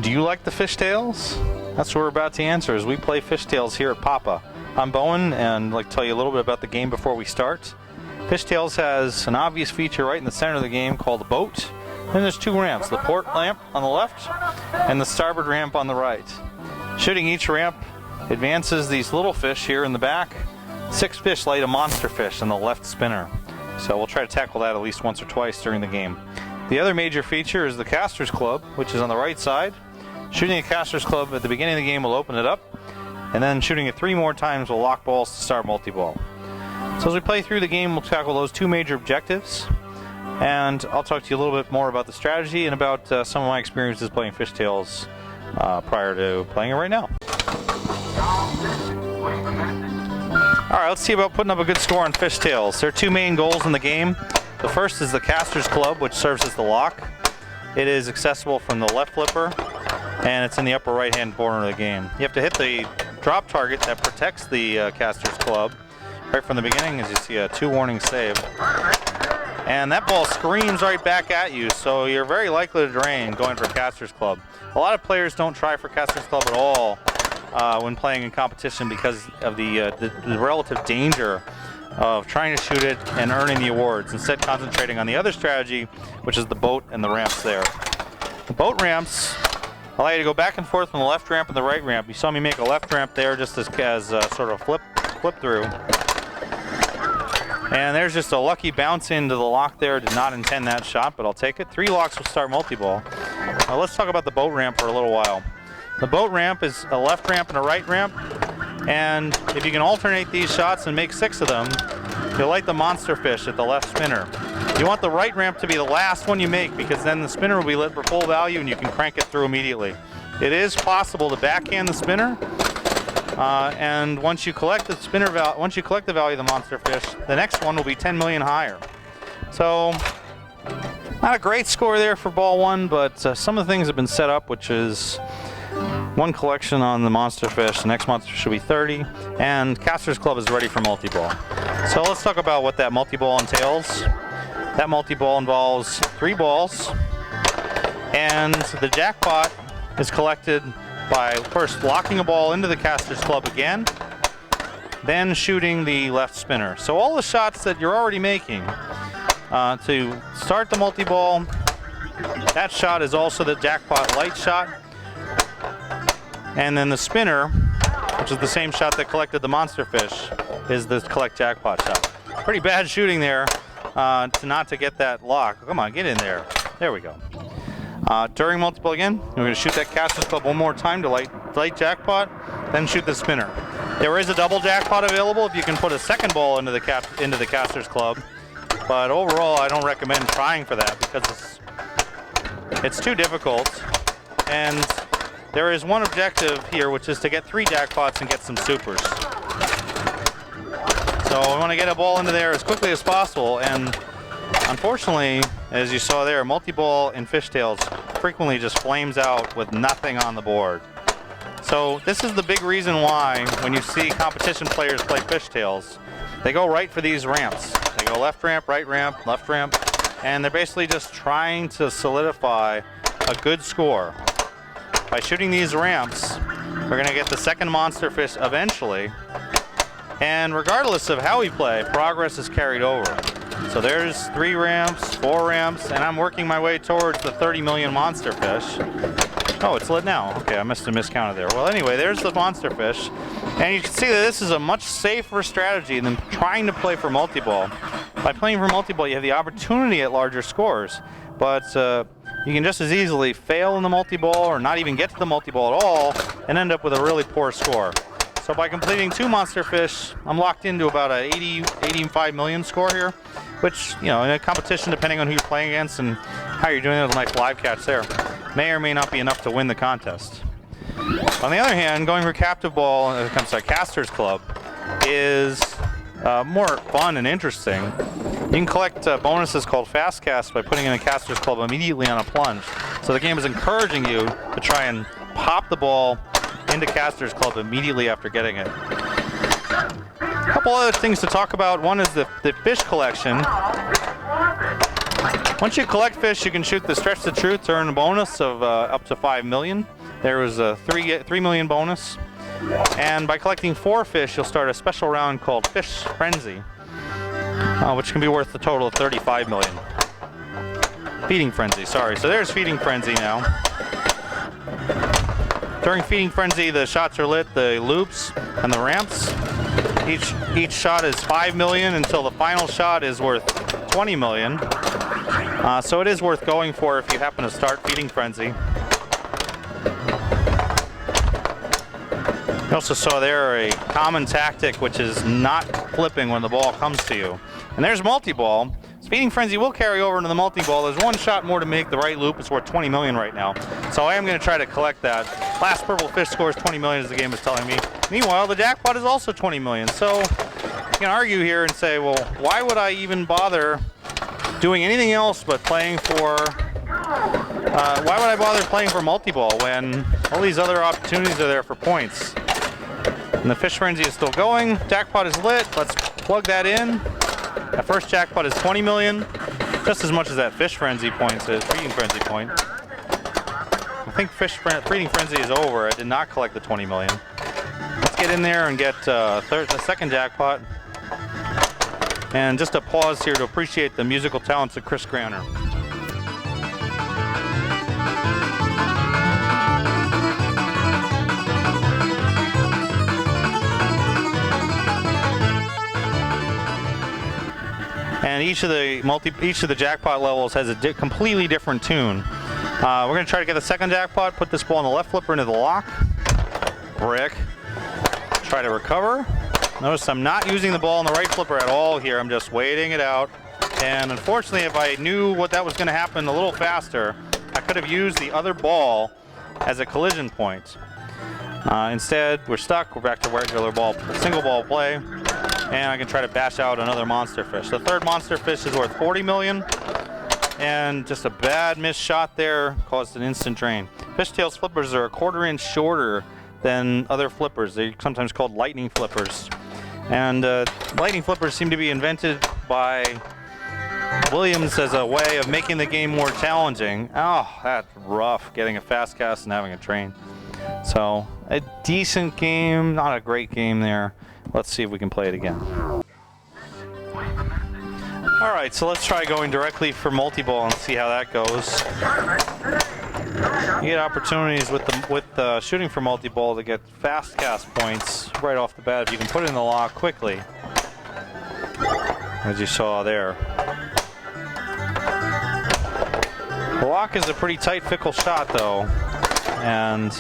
Do you like the fishtails? That's what we're about to answer as we play fishtails here at Papa. I'm Bowen, and I'd like to tell you a little bit about the game before we start. Fishtails has an obvious feature right in the center of the game called the boat. Then there's two ramps, the port ramp on the left and the starboard ramp on the right. Shooting each ramp advances these little fish here in the back. 6 fish light a monster fish in the left spinner. So we'll try to tackle that at least once or twice during the game. The other major feature is the Caster's Club, which is on the right side. Shooting a Caster's Club at the beginning of the game will open it up, and then shooting it 3 more times will lock balls to start multi-ball. So as we play through the game, we'll tackle those 2 major objectives, and I'll talk to you a little bit more about the strategy and about some of my experiences playing fishtails prior to playing it right now. Alright, let's see about putting up a good score on fishtails. There are 2 main goals in the game. The first is the Caster's Club, which serves as the lock. It is accessible from the left flipper, and it's in the upper right-hand corner of the game. You have to hit the drop target that protects the Caster's Club right from the beginning, as you see a 2 warning save. And that ball screams right back at you, so you're very likely to drain going for Caster's Club. A lot of players don't try for Caster's Club at all when playing in competition because of the relative danger of trying to shoot it and earning the awards, instead concentrating on the other strategy, which is the boat and the ramps there. The boat ramps allow you to go back and forth from the left ramp and the right ramp. You saw me make a left ramp there just as sort of flip through. And there's just a lucky bounce into the lock there. Did not intend that shot, but I'll take it. 3 locks will start multi-ball. Now let's talk about the boat ramp for a little while. The boat ramp is a left ramp and a right ramp. And if you can alternate these shots and make 6 of them, you'll light the monster fish at the left spinner. You want the right ramp to be the last one you make, because then the spinner will be lit for full value and you can crank it through immediately. It is possible to backhand the spinner, and once you collect the value of the monster fish, the next one will be 10 million higher. So, not a great score there for ball 1, but some of the things have been set up, which is 1 collection on the monster fish. The next monster should be 30, and Caster's Club is ready for multi-ball. So let's talk about what that multi-ball entails. That multi-ball involves 3 balls, and the jackpot is collected by first locking a ball into the Caster's Club again, then shooting the left spinner. So all the shots that you're already making to start the multi-ball, that shot is also the jackpot light shot. And then the spinner, which is the same shot that collected the monster fish, is the collect jackpot shot. Pretty bad shooting there not to get that lock. Come on, get in there. There we go. During multi-ball again, we're going to shoot that Caster's Club 1 more time to light jackpot, then shoot the spinner. There is a double jackpot available if you can put a second ball into the Caster's Club, but overall I don't recommend trying for that because it's too difficult. And there is one objective here, which is to get 3 jackpots and get some supers. So we want to get a ball into there as quickly as possible, and unfortunately, as you saw there, multi-ball in fishtails frequently just flames out with nothing on the board. So this is the big reason why when you see competition players play fishtails, they go right for these ramps. They go left ramp, left ramp, and they're basically just trying to solidify a good score. By shooting these ramps, we're going to get the second monster fish eventually, and regardless of how we play, progress is carried over. So there's 3 ramps, 4 ramps, and I'm working my way towards the 30 million monster fish. Oh, it's lit now. Okay, I must have miscounted there. Well, anyway, there's the monster fish, and you can see that this is a much safer strategy than trying to play for multi-ball. By playing for multi-ball, you have the opportunity at larger scores, but you can just as easily fail in the multi-ball or not even get to the multi-ball at all and end up with a really poor score. So by completing 2 monster fish, I'm locked into about a 85 million score here, which, you know, in a competition, depending on who you're playing against and how you're doing, there's a nice live catch there, may or may not be enough to win the contest. On the other hand, going for captive ball when it comes to a Caster's Club is more fun and interesting. You can collect bonuses called fast cast by putting in a Caster's Club immediately on a plunge. So the game is encouraging you to try and pop the ball into Caster's Club immediately after getting it. A couple other things to talk about. One is the fish collection. Once you collect fish, you can shoot the Stretch the Truth to earn a bonus of up to 5 million. There was a 3 million bonus. And by collecting 4 fish, you'll start a special round called Fish Frenzy, which can be worth a total of 35 million. Feeding Frenzy, sorry. So there's Feeding Frenzy now. During Feeding Frenzy, the shots are lit, the loops and the ramps. Each shot is 5 million until the final shot is worth 20 million. So it is worth going for if you happen to start Feeding Frenzy. You also saw there a common tactic, which is not flipping when the ball comes to you. And there's multi-ball. Feeding Frenzy will carry over into the multi-ball. There's 1 shot more to make the right loop. It's worth 20 million right now. So I am going to try to collect that. Last purple fish scores 20 million as the game is telling me. Meanwhile, the jackpot is also 20 million. So you can argue here and say, well, why would I even bother doing anything else but playing for... why would I bother playing for multi-ball when all these other opportunities are there for points? And the Fish Frenzy is still going. Jackpot is lit. Let's plug that in. That first jackpot is 20 million, just as much as that Fish Frenzy point is, Feeding Frenzy point. I think Feeding Frenzy is over. I did not collect the 20 million. Let's get in there and get the second jackpot. And just a pause here to appreciate the musical talents of Chris Granner. And each of the jackpot levels has a completely different tune. We're going to try to get the second jackpot, put this ball in the left flipper into the lock. Brick. Try to recover. Notice I'm not using the ball in the right flipper at all here. I'm just waiting it out. And unfortunately, if I knew what that was going to happen a little faster, I could have used the other ball as a collision point. Instead, we're stuck. We're back to regular ball, single ball play. And I can try to bash out another monster fish. The third monster fish is worth 40 million. And just a bad missed shot there caused an instant drain. Fishtails flippers are a 1/4 inch shorter than other flippers. They're sometimes called lightning flippers. And lightning flippers seem to be invented by Williams as a way of making the game more challenging. Oh, that's rough, getting a fast cast and having a drain. So, a decent game, not a great game there. Let's see if we can play it again. All right, so let's try going directly for multi-ball and see how that goes. You get opportunities with shooting for multi-ball to get fast cast points right off the bat if you can put it in the lock quickly, as you saw there. The lock is a pretty tight, fickle shot, though, and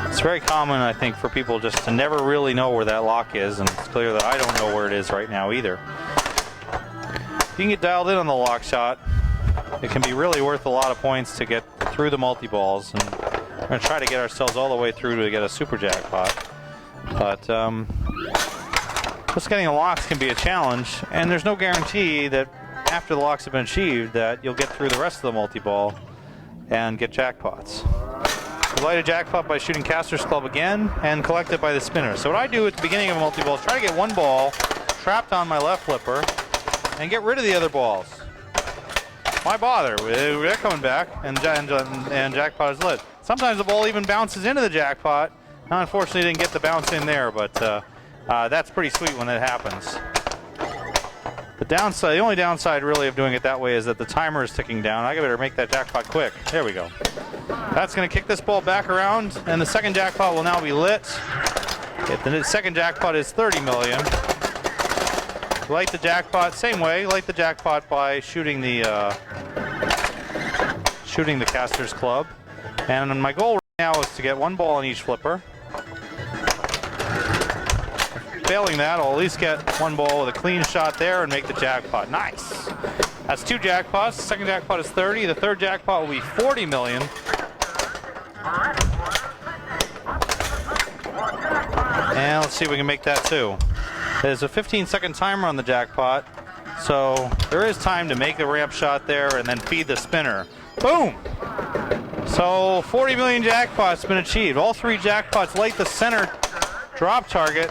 it's very common, I think, for people just to never really know where that lock is, and it's clear that I don't know where it is right now either. If you can get dialed in on the lock shot, it can be really worth a lot of points to get through the multi-balls, and we're going to try to get ourselves all the way through to get a super jackpot. But just getting the locks can be a challenge, and there's no guarantee that after the locks have been achieved that you'll get through the rest of the multi-ball and get jackpots. Light a jackpot by shooting Caster's Club again and collect it by the spinner. So what I do at the beginning of a multi-ball is try to get one ball trapped on my left flipper and get rid of the other balls. Why bother? They're coming back and jackpot is lit. Sometimes the ball even bounces into the jackpot. Now, unfortunately, didn't get the bounce in there, but that's pretty sweet when that happens. The only downside really of doing it that way is that the timer is ticking down. I better make that jackpot quick. There we go. That's going to kick this ball back around, and the second jackpot will now be lit. The second jackpot is 30 million. Light the jackpot, same way. Light the jackpot by shooting the Caster's Club. And my goal right now is to get one ball on each flipper. Failing that, I'll at least get one ball with a clean shot there and make the jackpot. Nice. That's 2 jackpots. The second jackpot is 30. The third jackpot will be 40 million. And let's see if we can make that too. There's a 15-second timer on the jackpot, so there is time to make the ramp shot there and then feed the spinner. Boom! So 40 million jackpots been achieved. All 3 jackpots light the center drop target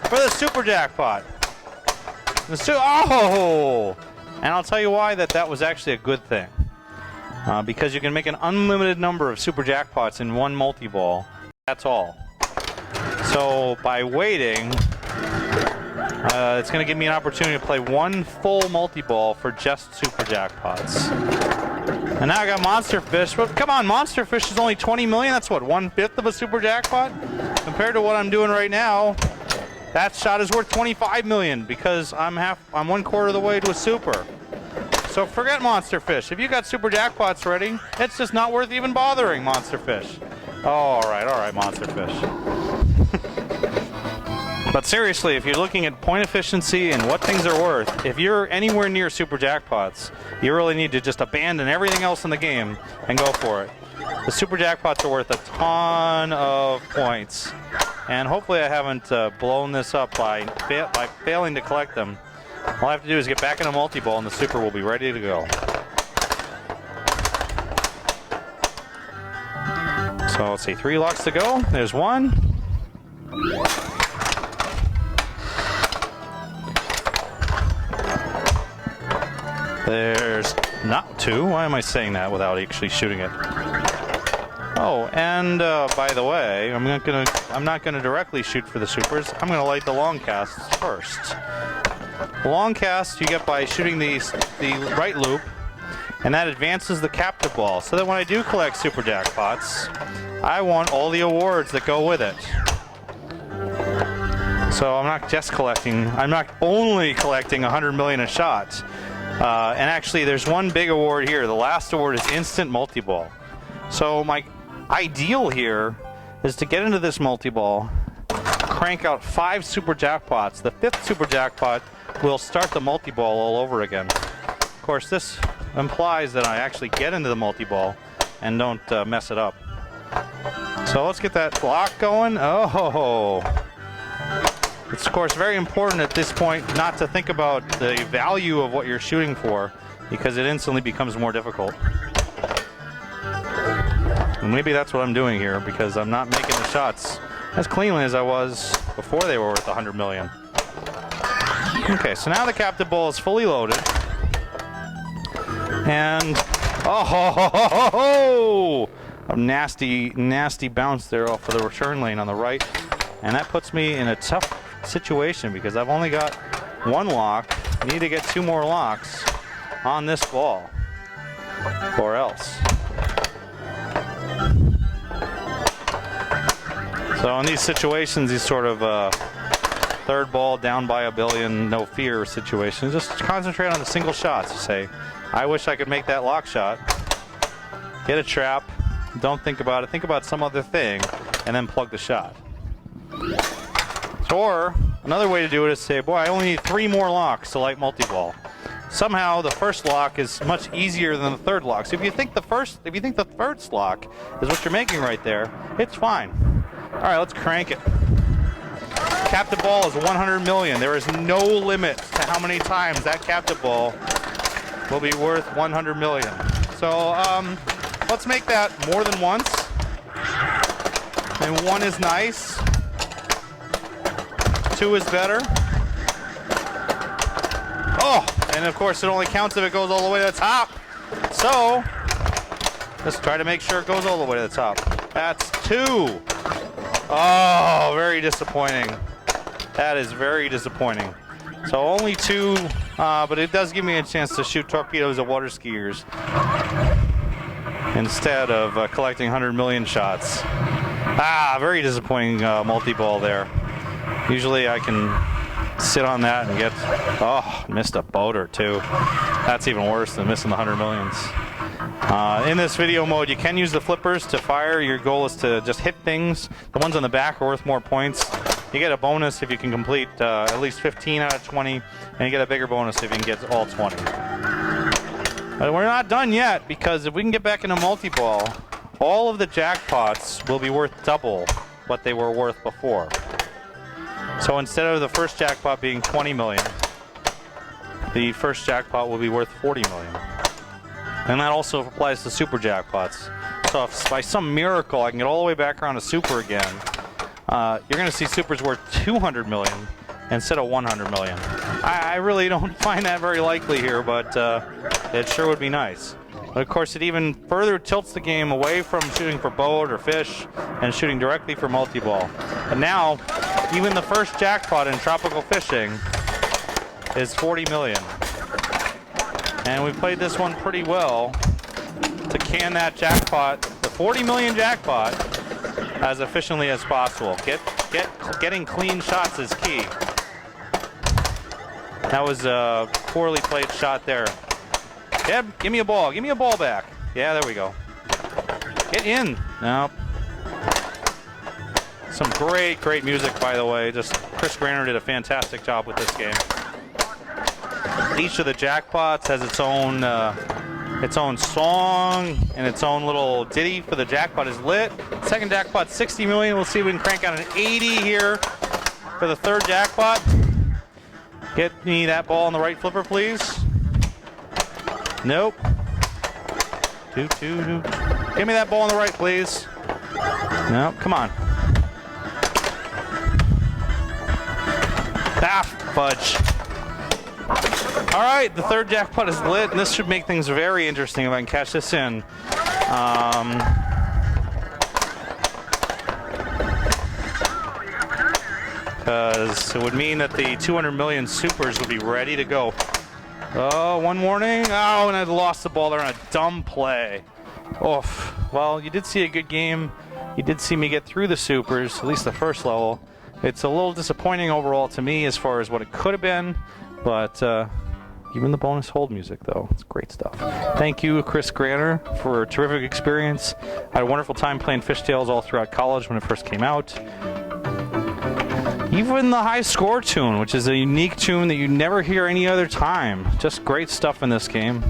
for the super jackpot. Oh! And I'll tell you why that was actually a good thing. because you can make an unlimited number of super jackpots in one multi-ball. That's all. So by waiting, it's going to give me an opportunity to play one full multi-ball for just super jackpots. And now I got Monster Fish. But come on, Monster Fish is only 20 million. That's what, 1/5 of a super jackpot? Compared to what I'm doing right now, that shot is worth 25 million because I'm 1/4 of the way to a super. So forget Monster Fish. If you got super jackpots ready, it's just not worth even bothering, Monster Fish. Oh, all right, Monster Fish. But seriously, if you're looking at point efficiency and what things are worth, if you're anywhere near super jackpots, you really need to just abandon everything else in the game and go for it. The super jackpots are worth a ton of points, and hopefully I haven't blown this up by failing to collect them. All I have to do is get back in a multi-ball and the super will be ready to go. So let's see, 3 locks to go. There's one. There's not 2. Why am I saying that without actually shooting it? Oh, and by the way, I'm not gonna directly shoot for the supers. I'm gonna light the long casts first. The long cast you get by shooting the right loop, and that advances the captive ball. So that when I do collect super jackpots, I want all the awards that go with it. So I'm not just collecting. I'm not only collecting 100 million a shot. And actually, there's one big award here. The last award is instant multi-ball. So my ideal here is to get into this multi-ball, crank out 5 super jackpots. The 5th super jackpot will start the multi-ball all over again. Of course, this implies that I actually get into the multi-ball and don't mess it up. So let's get that block going. Oh, it's of course very important at this point not to think about the value of what you're shooting for, because it instantly becomes more difficult. And maybe that's what I'm doing here, because I'm not making the shots as cleanly as I was before they were worth 100 million. Okay, so now the captive ball is fully loaded. And a nasty bounce there off of the return lane on the right. And that puts me in a tough situation because I've only got 1 lock. I need to get 2 more locks on this ball, or else. So in these situations, these sort of third ball down by a billion, no fear situations, just concentrate on the single shots. Say, I wish I could make that lock shot. Get a trap. Don't think about it. Think about some other thing, and then plug the shot. Or another way to do it is say, boy, I only need 3 more locks to light multi-ball. Somehow the first lock is much easier than the third lock. So if you think the first lock is what you're making right there, it's fine. All right, let's crank it. Captive ball is 100 million. There is no limit to how many times that captive ball will be worth 100 million. So let's make that more than once. And 1 is nice. 2 is better. Oh, and of course it only counts if it goes all the way to the top. So let's try to make sure it goes all the way to the top. That's 2. Oh, very disappointing. That is very disappointing. So only 2, but it does give me a chance to shoot torpedoes at water skiers instead of collecting 100 million shots. Very disappointing multi-ball there. Usually I can sit on that and get, missed a boat or 2. That's even worse than missing the 100 millions. In this video mode, you can use the flippers to fire. Your goal is to just hit things. The ones on the back are worth more points. You get a bonus if you can complete at least 15 out of 20, and you get a bigger bonus if you can get all 20. But we're not done yet, because if we can get back into multi-ball, all of the jackpots will be worth double what they were worth before. So instead of the first jackpot being 20 million, the first jackpot will be worth 40 million. And that also applies to super jackpots. So if by some miracle I can get all the way back around to super again, you're going to see supers worth 200 million instead of 100 million. I really don't find that very likely here, but it sure would be nice. But of course, it even further tilts the game away from shooting for boat or fish and shooting directly for multi-ball. And now, even the first jackpot in tropical fishing is 40 million. And we played this one pretty well to can that jackpot, the 40 million jackpot, as efficiently as possible. Getting clean shots is key. That was a poorly played shot there. Deb, give me a ball. Give me a ball back. Yeah, there we go. Get in. No. Some great music, by the way. Just Chris Granner did a fantastic job with this game. Each of the jackpots has its own song and its own little ditty for the jackpot is lit. Second jackpot, 60 million. We'll see if we can crank out an 80 here for the third jackpot. Get me that ball on the right flipper, please. Nope. Give me that ball on the right, please. Nope, come on. Ah, fudge. All right, the third jackpot is lit, and this should make things very interesting if I can catch this in. Because it would mean that the 200 million supers would be ready to go. Oh, one warning. Oh, and I lost the ball there on a dumb play. Oof. Well, you did see a good game. You did see me get through the supers, at least the first level. It's a little disappointing overall to me as far as what it could have been, but even the bonus hold music, though, it's great stuff. Thank you, Chris Granner, for a terrific experience. I had a wonderful time playing Fishtails all throughout college when it first came out. Even the high score tune, which is a unique tune that you never hear any other time. Just great stuff in this game.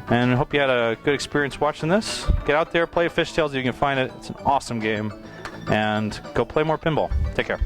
And I hope you had a good experience watching this. Get out there, play Fishtails if you can find it. It's an awesome game. And go play more pinball. Take care.